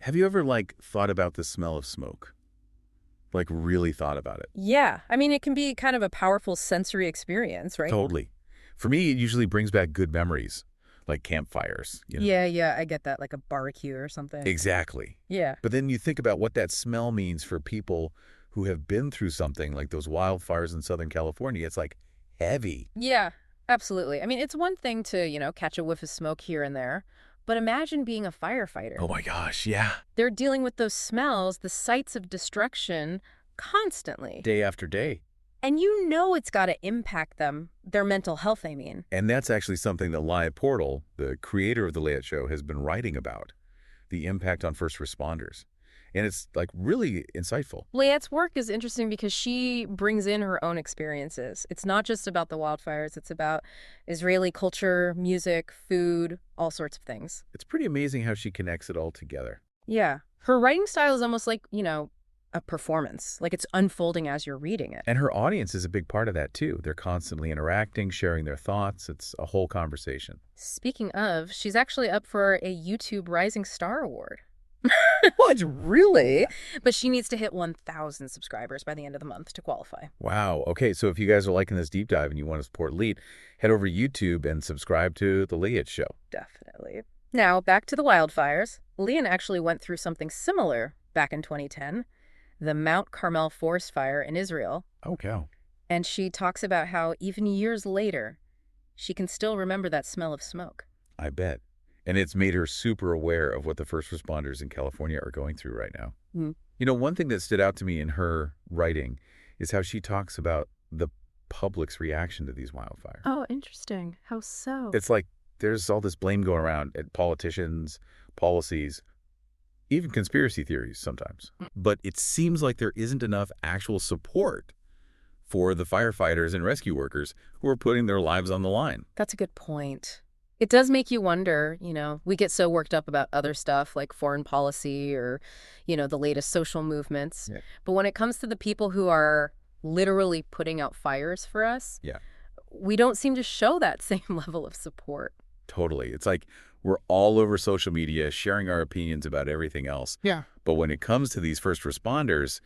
Have you ever, thought about the smell of smoke? Like, really thought about it? Yeah. I mean, it can be kind of a powerful sensory experience, right? Totally. For me, it usually brings back good memories, like campfires. Yeah, I get that, like a barbecue or something. Exactly. Yeah. But then you think about what that smell means for people who have been through something like those wildfires in Southern California. It's like heavy. Yeah, absolutely. I mean, it's one thing to, catch a whiff of smoke here and there, but imagine being a firefighter. Oh my gosh, yeah. They're dealing with those smells, the sights of destruction, constantly. Day after day. And you know it's got to impact them, their mental health, I mean. And that's actually something that Liat, the creator of the Liat show, has been writing about, the impact on first responders. And it's really insightful. Liat's work is interesting because she brings in her own experiences. It's not just about the wildfires, it's about Israeli culture, music, food, all sorts of things. It's pretty amazing how she connects it all together. Yeah. Her writing style is almost like, a performance. Like it's unfolding as you're reading it. And her audience is a big part of that too. They're constantly interacting, sharing their thoughts. It's a whole conversation. Speaking of, she's actually up for a YouTube Rising Star Award. What? Really? But she needs to hit 1,000 subscribers by the end of the month to qualify. Wow. Okay, so if you guys are liking this deep dive and you want to support Liat, head over to YouTube and subscribe to The Liat Show. Definitely. Now, back to the wildfires. Lian actually went through something similar back in 2010, the Mount Carmel forest fire in Israel. Oh, cow. And she talks about how even years later, she can still remember that smell of smoke. I bet. And it's made her super aware of what the first responders in California are going through right now. Mm. One thing that stood out to me in her writing is how she talks about the public's reaction to these wildfires. Oh, interesting. How so? It's like there's all this blame going around at politicians, policies, even conspiracy theories sometimes. But it seems like there isn't enough actual support for the firefighters and rescue workers who are putting their lives on the line. That's a good point. It does make you wonder, we get so worked up about other stuff like foreign policy or, the latest social movements. Yeah. But when it comes to the people who are literally putting out fires for us, Yeah. we don't seem to show that same level of support. Totally. It's like we're all over social media sharing our opinions about everything else. Yeah. But when it comes to these first responders,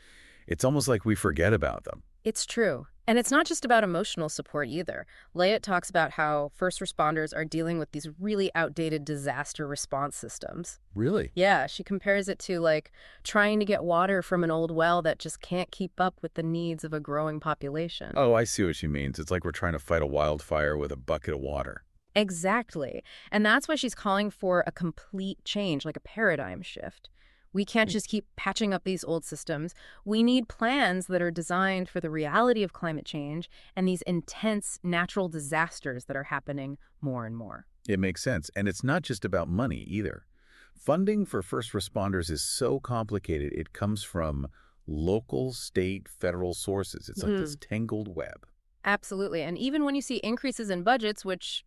it's almost like we forget about them. It's true. And it's not just about emotional support either. Liat talks about how first responders are dealing with these really outdated disaster response systems. Really? Yeah, she compares it to trying to get water from an old well that just can't keep up with the needs of a growing population. Oh, I see what she means. It's like we're trying to fight a wildfire with a bucket of water. Exactly. And that's why she's calling for a complete change, like a paradigm shift. We can't just keep patching up these old systems. We need plans that are designed for the reality of climate change and these intense natural disasters that are happening more and more. It makes sense. And it's not just about money either. Funding for first responders is so complicated. It comes from local, state, federal sources. It's like this tangled web. Absolutely. And even when you see increases in budgets, which,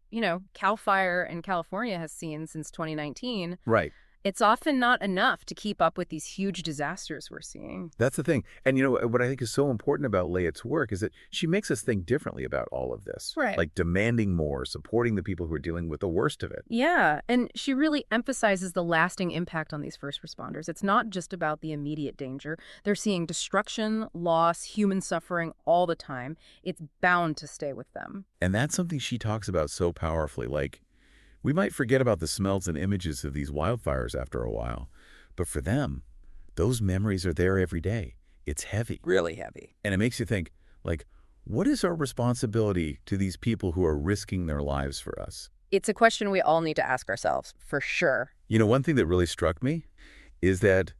CAL FIRE in California has seen since 2019, Right. it's often not enough to keep up with these huge disasters we're seeing. That's the thing. And what I think is so important about Liat's work is that she makes us think differently about all of this. Right. Like demanding more, supporting the people who are dealing with the worst of it. Yeah, and she really emphasizes the lasting impact on these first responders. It's not just about the immediate danger. They're seeing destruction, loss, human suffering all the time. It's bound to stay with them. And that's something she talks about so powerfully. We might forget about the smells and images of these wildfires after a while, but for them, those memories are there every day. It's heavy. Really heavy. And it makes you think, what is our responsibility to these people who are risking their lives for us? It's a question we all need to ask ourselves, for sure. One thing that really struck me is that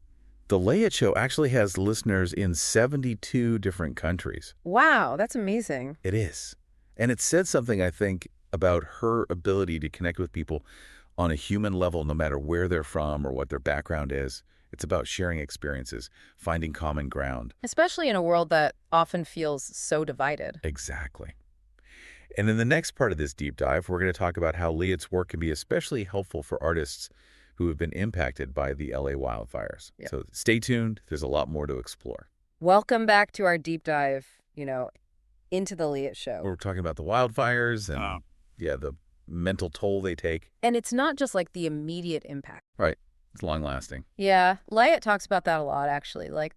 the Liat Show actually has listeners in 72 different countries. Wow, that's amazing. It is. And it said something, I think, about her ability to connect with people on a human level, no matter where they're from or what their background is. It's about sharing experiences, finding common ground. Especially in a world that often feels so divided. Exactly. And in the next part of this deep dive, we're going to talk about how Liat's work can be especially helpful for artists who have been impacted by the LA wildfires. Yep. So stay tuned. There's a lot more to explore. Welcome back to our deep dive, into the Liat Show. We're talking about the wildfires and, the mental toll they take. And it's not just the immediate impact. Right. It's long-lasting. Yeah, Liat talks about that a lot, actually. Like,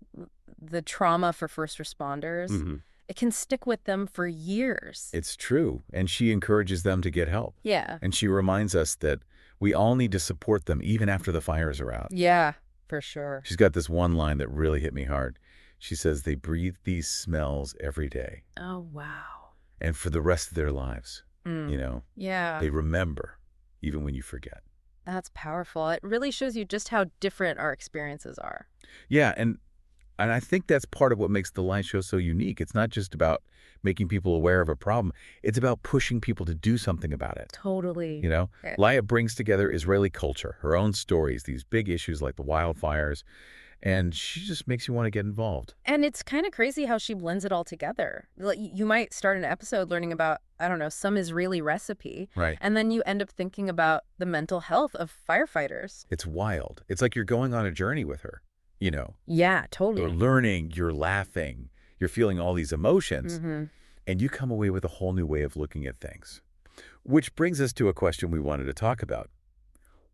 the trauma for first responders, Hmm. it can stick with them for years. It's true, and she encourages them to get help. Yeah. And she reminds us that we all need to support them even after the fires are out. Yeah, for sure. She's got this one line that really hit me hard. She says they breathe these smells every day Oh, wow. and for the rest of their lives. Mm. Yeah, They remember even when you forget. that's powerful. It really shows you just how different our experiences are. Yeah, and I think that's part of what makes the Light Show so unique. It's not just about making people aware of a problem. It's about pushing people to do something about it. Totally. Yeah. Liat brings together Israeli culture, her own stories, these big issues like the wildfires, and she just makes you want to get involved. And it's kind of crazy how she blends it all together. Like, you might start an episode learning about, I don't know, some Israeli recipe, Right. and then you end up thinking about the mental health of firefighters. It's wild. It's like you're going on a journey with her. Yeah, You're totally. learning, you're laughing, you're feeling all these emotions, Mm-hmm. and you come away with a whole new way of looking at things. Which brings us to a question we wanted to talk about.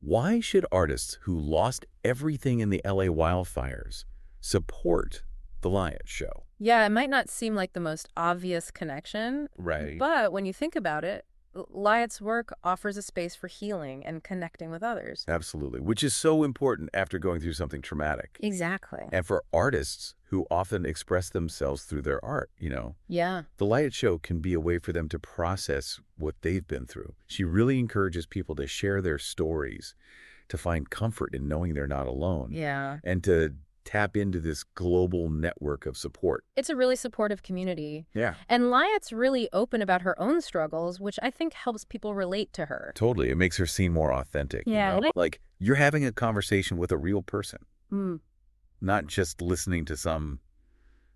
Why should artists who lost everything in the LA wildfires support the Liat Show? Yeah, it might not seem like the most obvious connection, Right. but when you think about it, Liat's work offers a space for healing and connecting with others. Absolutely, which is so important after going through something traumatic. Exactly. And for artists who often express themselves through their art, Yeah. the Liat Show can be a way for them to process what they've been through. She really encourages people to share their stories, to find comfort in knowing they're not alone, Yeah. and to tap into this global network of support. It's a really supportive community. Yeah. And Liat's really open about her own struggles, which I think helps people relate to her. Totally. It makes her seem more authentic. Yeah. Like you're having a conversation with a real person, Mm. not just listening to some,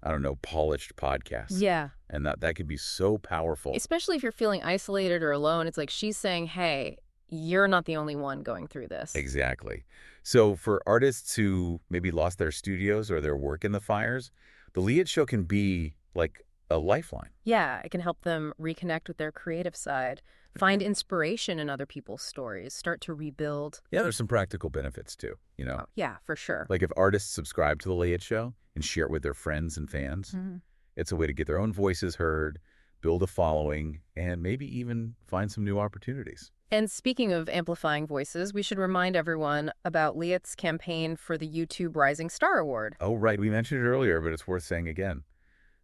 I don't know, polished podcast. Yeah. And that could be so powerful. Especially if you're feeling isolated or alone. It's like she's saying, hey, you're not the only one going through this. Exactly. So for artists who maybe lost their studios or their work in the fires, the Liat Show can be like a lifeline. Yeah, it can help them reconnect with their creative side, find inspiration in other people's stories, start to rebuild. Yeah, there's some practical benefits too, Oh, yeah, for sure. Like if artists subscribe to the Liat Show and share it with their friends and fans, Mhm. it's a way to get their own voices heard, build a following, and maybe even find some new opportunities. And speaking of amplifying voices, we should remind everyone about Liat's campaign for the YouTube Rising Star Award. Oh, right. We mentioned it earlier, but it's worth saying again.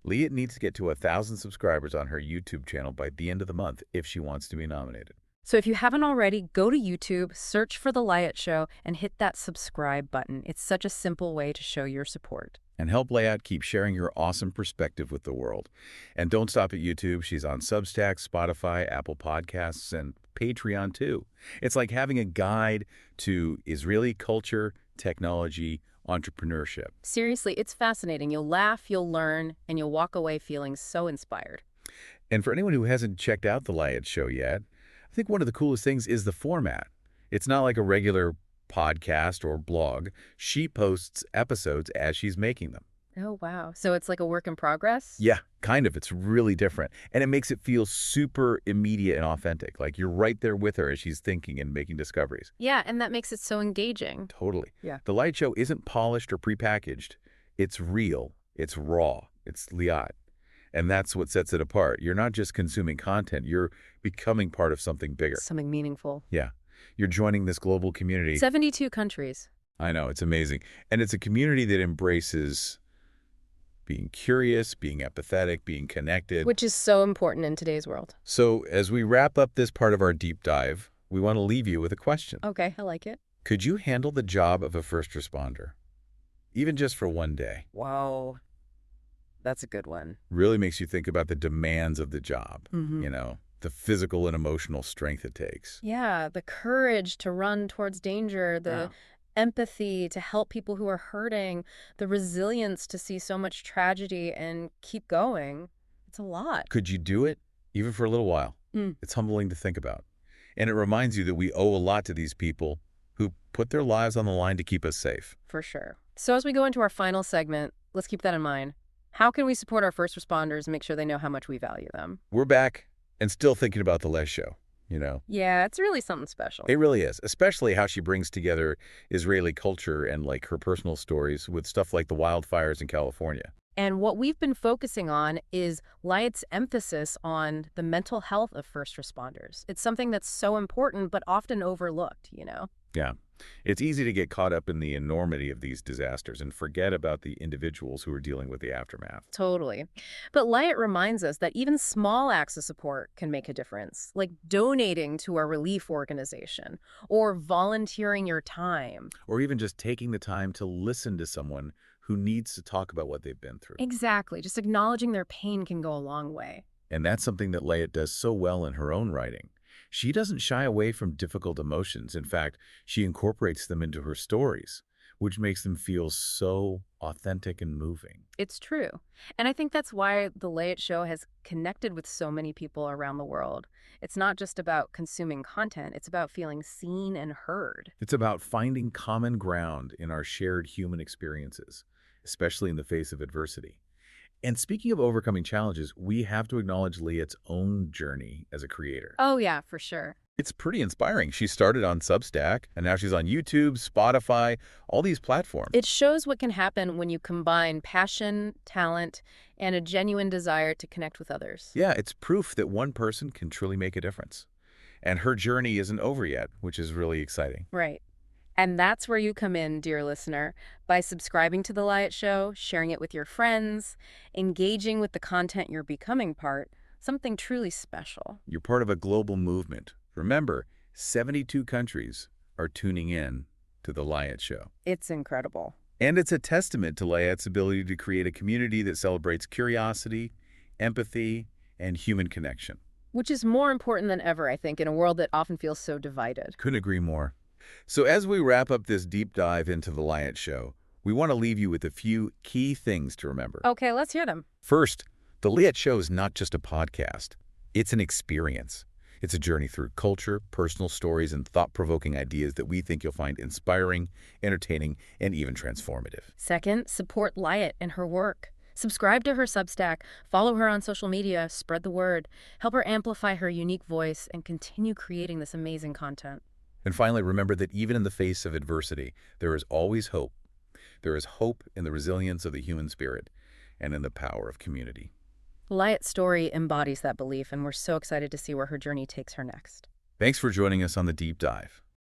Liat needs to get to 1,000 subscribers on her YouTube channel by the end of the month if she wants to be nominated. So if you haven't already, go to YouTube, search for The Liat Show, and hit that subscribe button. It's such a simple way to show your support. And help Liat keep sharing your awesome perspective with the world. And don't stop at YouTube. She's on Substack, Spotify, Apple Podcasts, and Patreon too. It's like having a guide to Israeli culture, technology, entrepreneurship. Seriously, it's fascinating. You'll laugh, you'll learn, and you'll walk away feeling so inspired. And for anyone who hasn't checked out the Liat Show yet, I think one of the coolest things is the format. It's not like a regular podcast or blog. She posts episodes as she's making them. Oh, wow. So it's like a work in progress? Yeah, kind of. It's really different. And it makes it feel super immediate and authentic. Like you're right there with her as she's thinking and making discoveries. Yeah, and that makes it so engaging. Totally. Yeah. The Liat Show isn't polished or prepackaged. It's real. It's raw. It's Liat. And that's what sets it apart. You're not just consuming content. You're becoming part of something bigger. Something meaningful. Yeah. You're joining this global community. 72 countries. I know. It's amazing. And it's a community that embraces being curious, being empathetic, being connected. Which is so important in today's world. So as we wrap up this part of our deep dive, we want to leave you with a question. Okay, I like it. Could you handle the job of a first responder? Even just for one day. Whoa. That's a good one. Really makes you think about the demands of the job, Mm-hmm. The physical and emotional strength it takes. Yeah, the courage to run towards danger, the empathy to help people who are hurting, the resilience to see so much tragedy and keep going. It's a lot. Could you do it, even for a little while? Mm. It's humbling to think about. And it reminds you that we owe a lot to these people who put their lives on the line to keep us safe. For sure. So as we go into our final segment, let's keep that in mind. How can we support our first responders and make sure they know how much we value them? We're back and still thinking about the Les Show. you know? Yeah, it's really something special. It really is, especially how she brings together Israeli culture and, like, her personal stories with stuff like the wildfires in California. And what we've been focusing on is Liat's emphasis on the mental health of first responders. It's something that's so important but often overlooked. Yeah. It's easy to get caught up in the enormity of these disasters and forget about the individuals who are dealing with the aftermath. Totally. But Liat reminds us that even small acts of support can make a difference, like donating to a relief organization or volunteering your time. Or even just taking the time to listen to someone who needs to talk about what they've been through. Exactly. Just acknowledging their pain can go a long way. And that's something that Liat does so well in her own writing. She doesn't shy away from difficult emotions. In fact, she incorporates them into her stories, which makes them feel so authentic and moving. It's true. And I think that's why The Liat Show has connected with so many people around the world. It's not just about consuming content, it's about feeling seen and heard. It's about finding common ground in our shared human experiences, especially in the face of adversity. And speaking of overcoming challenges, we have to acknowledge Liat's own journey as a creator. Oh, yeah, for sure. It's pretty inspiring. She started on Substack, and now she's on YouTube, Spotify, all these platforms. It shows what can happen when you combine passion, talent, and a genuine desire to connect with others. Yeah, it's proof that one person can truly make a difference. And her journey isn't over yet, which is really exciting. Right. And that's where you come in, dear listener, by subscribing to The Liat Show, sharing it with your friends, engaging with the content you're becoming part, something truly special. You're part of a global movement. Remember, 72 countries are tuning in to The Liat Show. It's incredible. And it's a testament to Liat's ability to create a community that celebrates curiosity, empathy, and human connection. Which is more important than ever, I think, in a world that often feels so divided. Couldn't agree more. So as we wrap up this deep dive into The Liat Show, we want to leave you with a few key things to remember. Okay, let's hear them. First, The Liat Show is not just a podcast. It's an experience. It's a journey through culture, personal stories, and thought-provoking ideas that we think you'll find inspiring, entertaining, and even transformative. Second, support Liat and her work. Subscribe to her Substack, follow her on social media, spread the word, help her amplify her unique voice, and continue creating this amazing content. And finally, remember that even in the face of adversity, there is always hope. There is hope in the resilience of the human spirit and in the power of community. Liat's story embodies that belief, and we're so excited to see where her journey takes her next. Thanks for joining us on The Deep Dive.